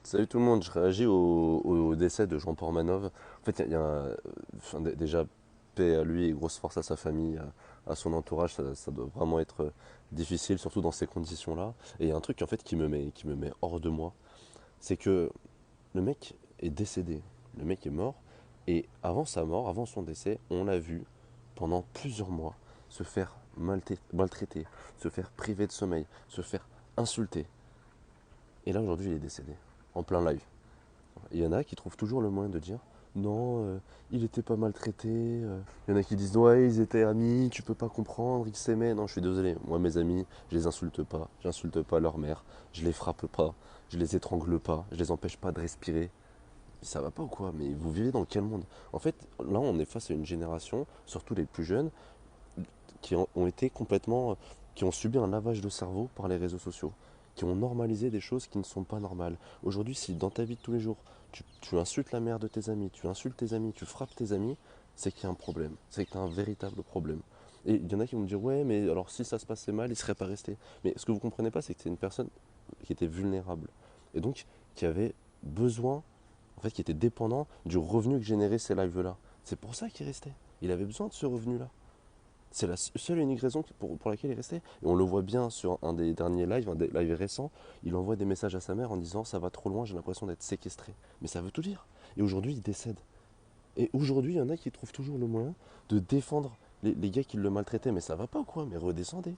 Salut tout le monde, je réagis au décès de Jean Portmanov. En fait, il y a déjà, paix à lui et grosse force à sa famille, à son entourage, ça doit vraiment être difficile, surtout dans ces conditions-là. Et il y a un truc en fait qui me met hors de moi, c'est que le mec est décédé, le mec est mort, et avant sa mort, avant son décès, on l'a vu pendant plusieurs mois se faire maltraiter, se faire priver de sommeil, se faire insulter. Et là aujourd'hui il est décédé, en plein live. Il y en a qui trouvent toujours le moyen de dire non, il était pas maltraité. Il y en a qui disent ouais, ils étaient amis, tu peux pas comprendre, ils s'aimaient. Non, je suis désolé. Moi, mes amis, je les insulte pas. J'insulte pas leur mère. Je les frappe pas. Je les étrangle pas. Je les empêche pas de respirer. Ça va pas ou quoi? Mais vous vivez dans quel monde? En fait, là, on est face à une génération, surtout les plus jeunes, qui ont été complètement, qui ont subi un lavage de cerveau par les réseaux sociaux, qui ont normalisé des choses qui ne sont pas normales. Aujourd'hui, si dans ta vie de tous les jours, tu insultes la mère de tes amis, tu insultes tes amis, tu frappes tes amis, c'est qu'il y a un problème, c'est que tu as un véritable problème. Et il y en a qui vont me dire, ouais, mais alors si ça se passait mal, il ne serait pas resté. Mais ce que vous comprenez pas, c'est que c'est une personne qui était vulnérable. Et donc, qui avait besoin, en fait, qui était dépendant du revenu que généraient ces lives-là. C'est pour ça qu'il restait. Il avait besoin de ce revenu-là. C'est la seule et unique raison pour laquelle il est resté. Et on le voit bien sur un des derniers lives, un des lives récents, il envoie des messages à sa mère en disant ça va trop loin, j'ai l'impression d'être séquestré. Mais ça veut tout dire. Et aujourd'hui, il décède. Et aujourd'hui, il y en a qui trouvent toujours le moyen de défendre les gars qui le maltraitaient. Mais ça va pas ou quoi? Mais redescendez.